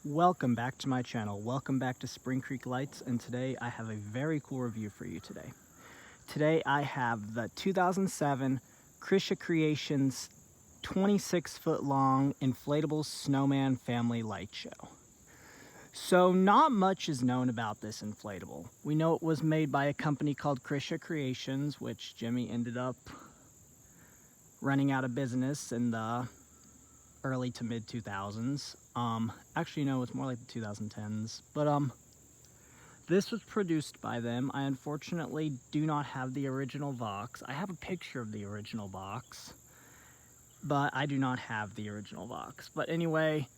Welcome back to my channel. Welcome back to Spring Creek Lights, and today I have a very cool review for you today. Today I have the 2007 Chrisha Creations 26-foot long inflatable snowman family light show. So not much is known about this inflatable. We know it was made by a company called Chrisha Creations, which Jimmy ended up running out of business in the early to mid 2000s. Actually no, it's more like the 2010s, but this was produced by them. I unfortunately do not have the original box. I have a picture of the original box, but I do not have the original box. But anyway,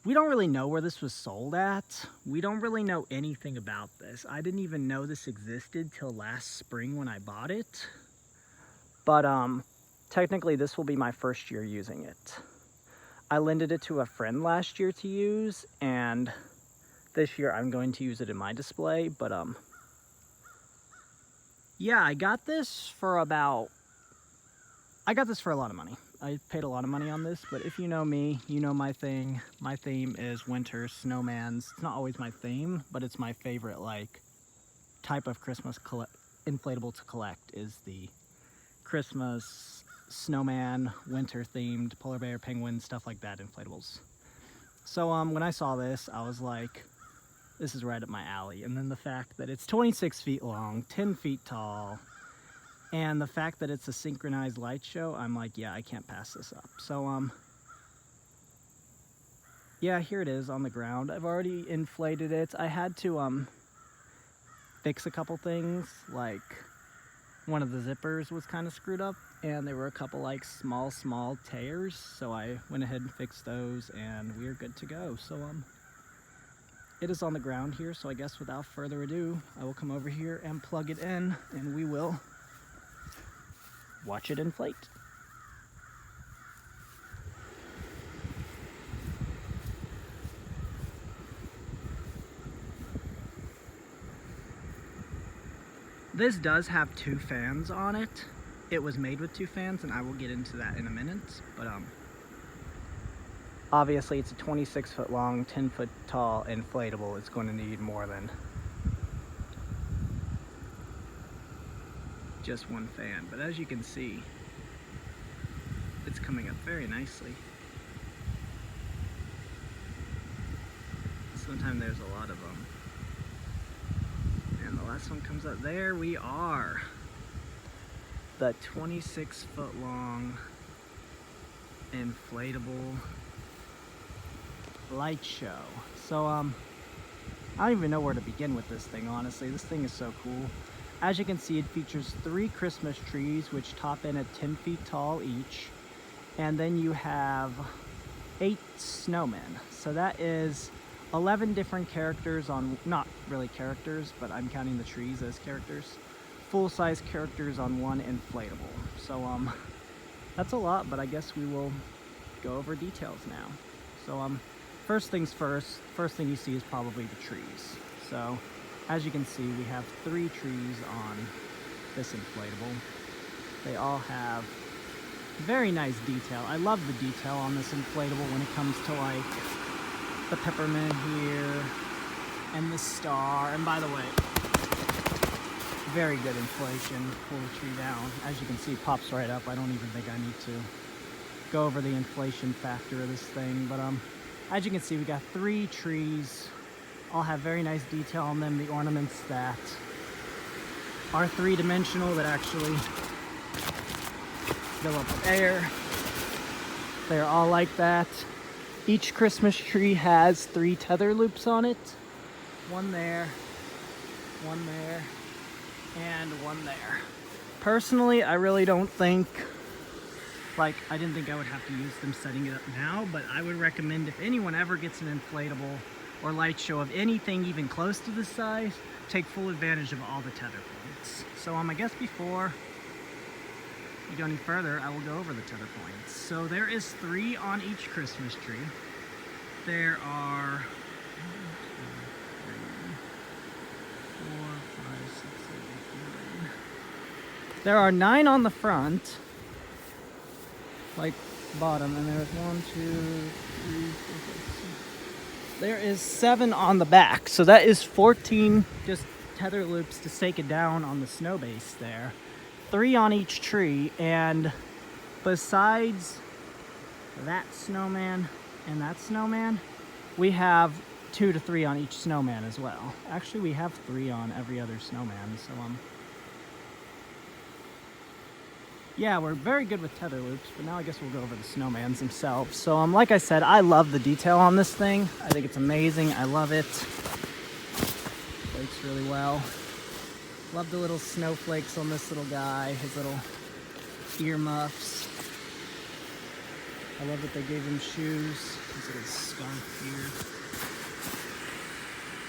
we don't really know where this was sold at. We don't really know anything about this. I didn't even know this existed till last spring when I bought it. But technically this will be my first year using it. I lended it to a friend last year to use, and this year I'm going to use it in my display. But yeah, I got this for a lot of money. I paid a lot of money on this, but if you know me, you know my thing. My theme is winter snowmans. It's not always my theme, but it's my favorite type of Christmas inflatable to collect is the Christmas snowman, winter themed, polar bear, penguin, stuff like that inflatables. So when I saw this, I was like, this is right up my alley. And then the fact that it's 26 feet long, 10 feet tall, and the fact that it's a synchronized light show, I'm like, yeah, I can't pass this up. So yeah, here it is on the ground. I've already inflated it. I had to fix a couple things, like one of the zippers was kind of screwed up, and there were a couple like small tears, so I went ahead and fixed those, and we're good to go. So it is on the ground here, so I guess without further ado, I will come over here and plug it in, and we will watch it inflate. This does have two fans on it. It was made with two fans, and I will get into that in a minute. But obviously it's a 26-foot long, 10-foot tall inflatable. It's going to need more than just one fan. But as you can see, it's coming up very nicely. Sometimes there's a lot of them. And the last one comes up. There we are. The 26-foot long inflatable light show. So I don't even know where to begin with this thing, honestly. This thing is so cool. As you can see, it features 3 Christmas trees, which top in at 10 feet tall each. And then you have 8 snowmen. So that is 11 different characters on, not really characters, but I'm counting the trees as characters. Full-size characters on one inflatable. So that's a lot, but I guess we will go over details now. So first things first, first thing you see is probably the trees. So as you can see, we have 3 trees on this inflatable. They all have very nice detail. I love the detail on this inflatable when it comes to like the peppermint here and the star. And by the way, very good inflation. Pull the tree down. As you can see, it pops right up. I don't even think I need to go over the inflation factor of this thing. But as you can see, we got 3 trees. All have very nice detail on them. The ornaments that are 3-dimensional that actually fill up with air. They're all like that. Each Christmas tree has 3 tether loops on it. One there, and one there. Personally, I really don't think, I didn't think I would have to use them setting it up now, but I would recommend if anyone ever gets an inflatable or light show of anything even close to this size, take full advantage of all the tether points. So I guess before we go any further, I will go over the tether points. So there is 3 on each Christmas tree. There are 4, 5, 6, 7, 8, 9. There are 9 on the front, like bottom, and there's 1, 2, 3, 4, 5, 6. there is 7 on the back. So that is 14 just tether loops to stake it down on the snow base there. 3 on each tree, and besides that snowman and that snowman, we have 2 to 3 on each snowman as well. Actually, we have 3 on every other snowman, so yeah, we're very good with tether loops, but now I guess we'll go over the snowmans themselves. So like I said, I love the detail on this thing. I think it's amazing. I love it. Works really well. Love the little snowflakes on this little guy, his little earmuffs. I love that they gave him shoes, his little scarf here.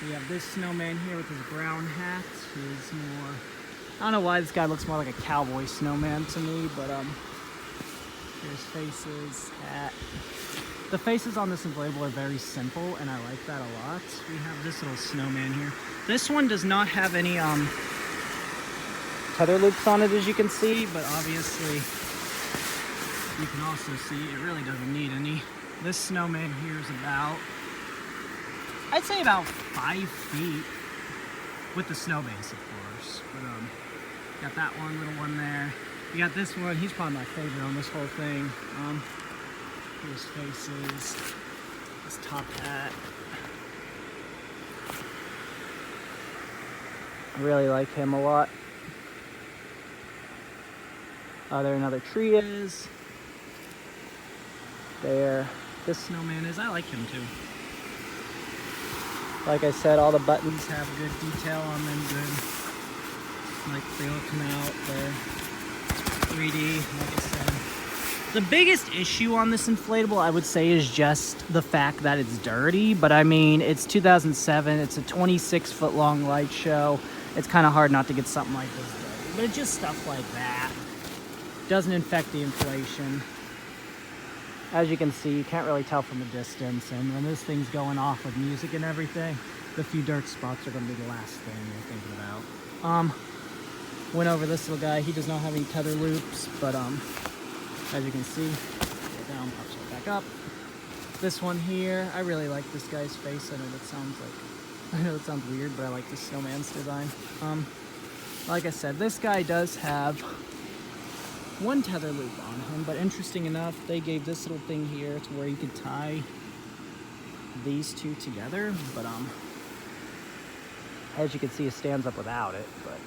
We have this snowman here with his brown hat. He's more, I don't know why this guy looks more like a cowboy snowman to me, but here's faces, hat. The faces on this inflatable are very simple, and I like that a lot. We have this little snowman here. This one does not have any tether loops on it, as you can see, but obviously you can also see it really doesn't need any. This snowman here is about, I'd say about 5 feet with the snow base, of course. But got that one little one there. You got this one. He's probably my favorite on this whole thing. Here's faces. His top hat. I really like him a lot. There another tree is. There. This snowman is. I like him too. Like I said, all the buttons have good detail on them, good. Like they all come out, they're 3D, like I said. The biggest issue on this inflatable, I would say, is just the fact that it's dirty. But I mean, it's 2007, it's a 26-foot long light show. It's kind of hard not to get something like this dirty. But it's just stuff like that. Doesn't infect the inflation. As you can see, you can't really tell from a distance, and when this thing's going off with music and everything, the few dirt spots are going to be the last thing you're thinking about. Went over this little guy. He does not have any tether loops, but as you can see, go down, pops right back up. This one here, I really like this guy's face. I know that sounds weird, but I like the snowman's design. Like I said, this guy does have 1 tether loop on him, but interesting enough, they gave this little thing here to where you could tie these 2 together, but as you can see, it stands up without it. But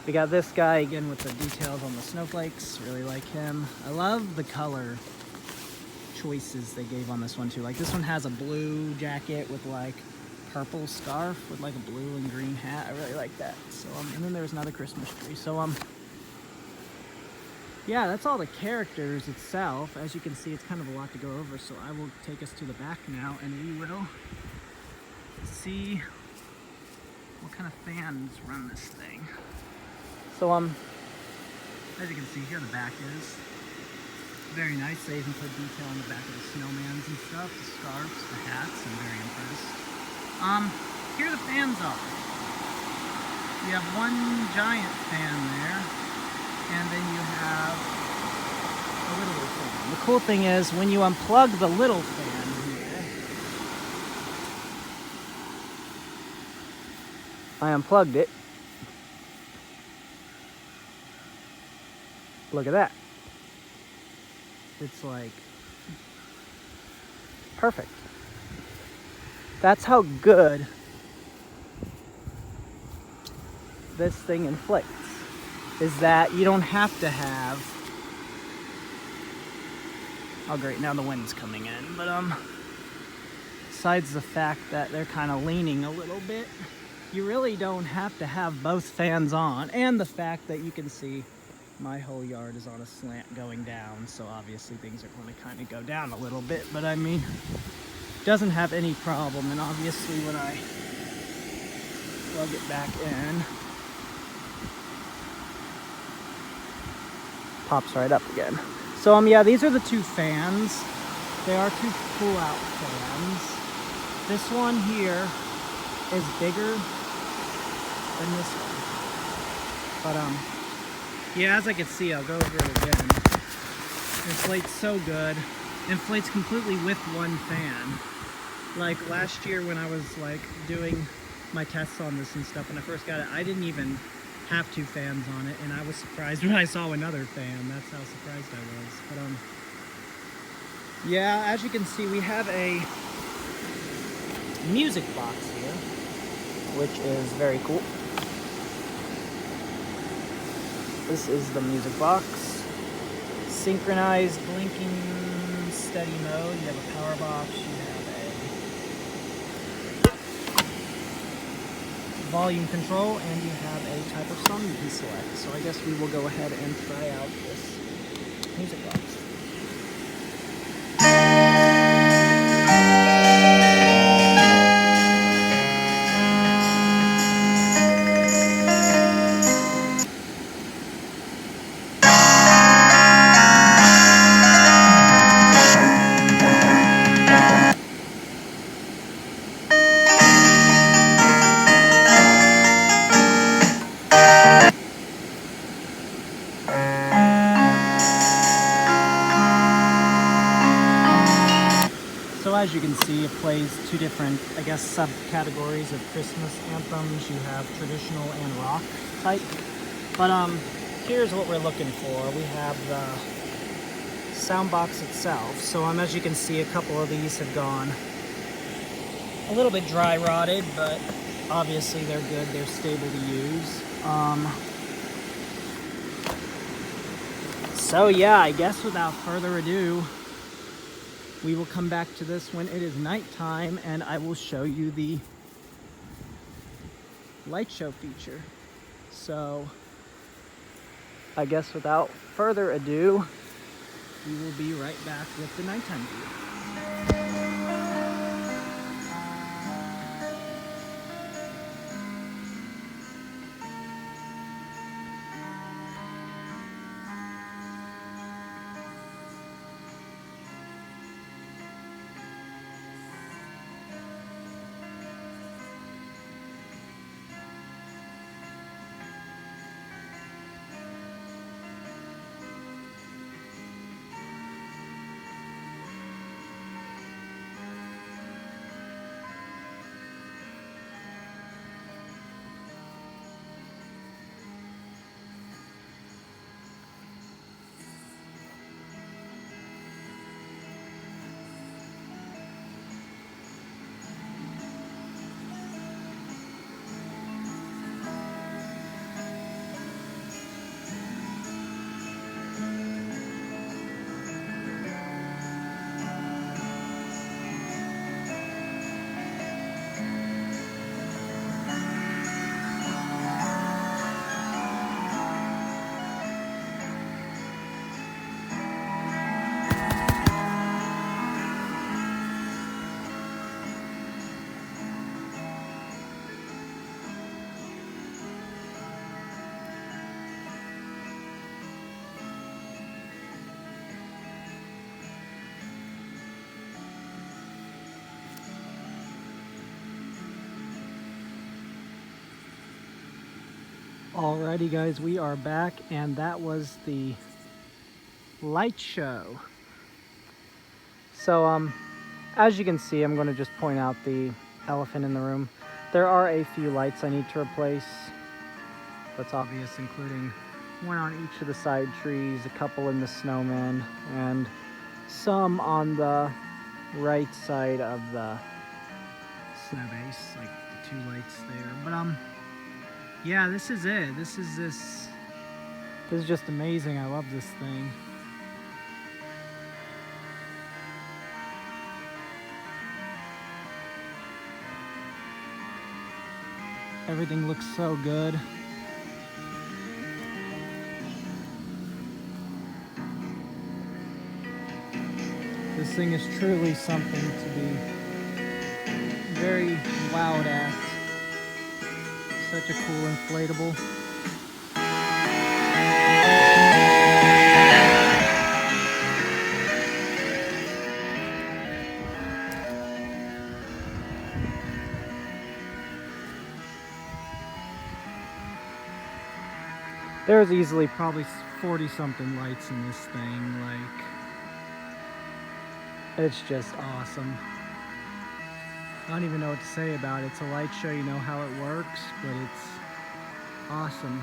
we got this guy again with the details on the snowflakes. Really like him. I love the color choices they gave on this one too. Like this one has a blue jacket with like purple scarf with like a blue and green hat. I really like that. So and then there's another Christmas tree. So yeah, that's all the characters itself. As you can see, it's kind of a lot to go over, so I will take us to the back now, and we will see what kind of fans run this thing. So as you can see here, the back is very nice. They even put detail on the back of the snowmans and stuff, the scarves, the hats. I'm very impressed. Here the fans are. You have 1 giant fan there. And then you have a little fan. The cool thing is when you unplug the little fan here, I unplugged it. Look at that. It's like perfect. That's how good this thing inflates. Is that you don't have to have, oh great, now the wind's coming in, but besides the fact that they're kind of leaning a little bit, you really don't have to have both fans on, and the fact that you can see my whole yard is on a slant going down, so obviously things are going to kind of go down a little bit, but I mean, doesn't have any problem, and obviously when I plug it back in, pops right up again. So yeah, these are the 2 fans. They are 2 pull-out fans. This one here is bigger than this one. But yeah, as I can see, I'll go over it again. It inflates so good. It inflates completely with 1 fan. Like last year when I was like doing my tests on this and stuff, when I first got it, I didn't even have 2 fans on it, and I was surprised when I saw another fan. That's how surprised I was. But yeah, as you can see, we have a music box here, which is very cool. This is the music box. Synchronized blinking steady mode. You have a power box. You have a volume control, and you have a type of song you can select. So I guess we will go ahead and try out this music box. So as you can see, it plays 2 different, I guess, subcategories of Christmas anthems. You have traditional and rock type. But here's what we're looking for. We have the sound box itself. So as you can see, a couple of these have gone a little bit dry rotted, but obviously they're good. They're stable to use. So yeah, I guess without further ado, we will come back to this when it is nighttime, and I will show you the light show feature. So I guess without further ado, we will be right back with the nighttime view. Alrighty guys, we are back, and that was the light show. So as you can see, I'm going to just point out the elephant in the room. There are a few lights I need to replace. That's obvious, including one on each of the side trees, a couple in the snowman, and some on the right side of the snow base, like the 2 lights there. But yeah, this is it. This is just amazing. I love this thing. Everything looks so good. This thing is truly something to be very wowed at. Such a cool inflatable. There's easily probably 40 something lights in this thing. Like, it's just awesome. I don't even know what to say about it. It's a light show, you know how it works, but it's awesome.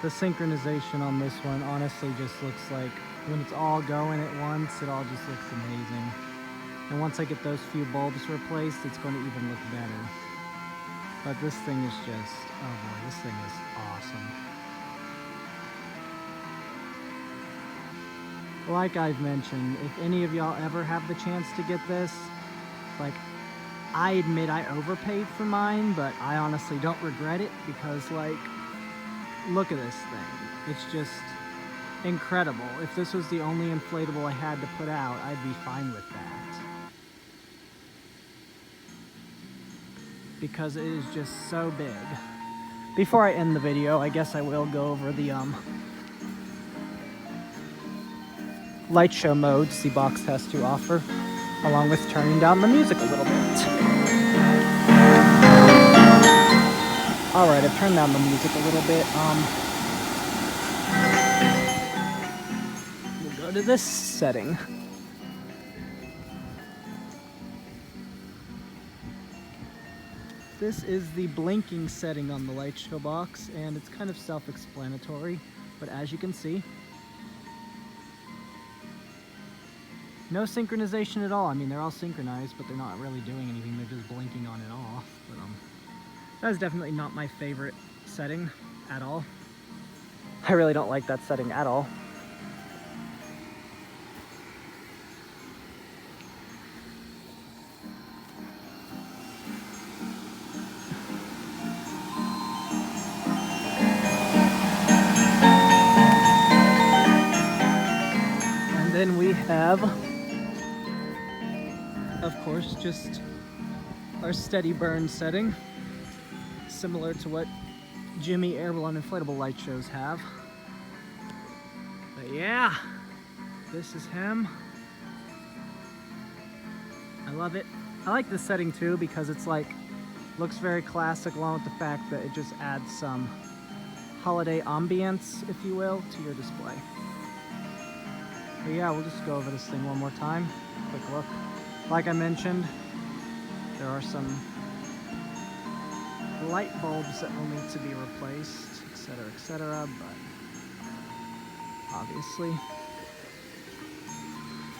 The synchronization on this one honestly just looks like, when it's all going at once, it all just looks amazing. And once I get those few bulbs replaced, it's going to even look better. But this thing is just, oh boy, this thing is awesome. Like I've mentioned, if any of y'all ever have the chance to get this, like, I admit I overpaid for mine, but I honestly don't regret it because, like, look at this thing. It's just incredible. If this was the only inflatable I had to put out, I'd be fine with that. Because it is just so big. Before I end the video, I guess I will go over the light show modes the box has to offer, along with turning down the music a little bit. Alright, I've turned down the music a little bit. We'll go to this setting. This is the blinking setting on the light show box, and it's kind of self-explanatory, but as you can see, no synchronization at all. I mean, they're all synchronized, but they're not really doing anything. They're just blinking on and off. But that's definitely not my favorite setting at all. I really don't like that setting at all. And then we have, of course, just our steady burn setting, similar to what Jimmy air balloon inflatable light shows have. But yeah, this is him. I love it. I like this setting too because it's like, looks very classic, along with the fact that it just adds some holiday ambience, if you will, to your display. But yeah, we'll just go over this thing one more time. Quick look. Like I mentioned, there are some light bulbs that will need to be replaced, etc., but obviously,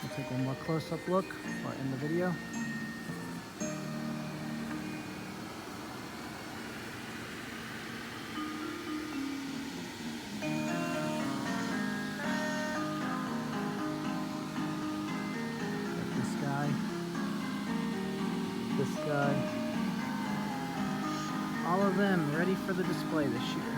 we'll take one more close-up look before I end the video. This guy, all of them ready for the display this year.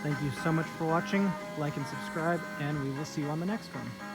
Thank you so much for watching. Like and subscribe, and we will see you on the next one.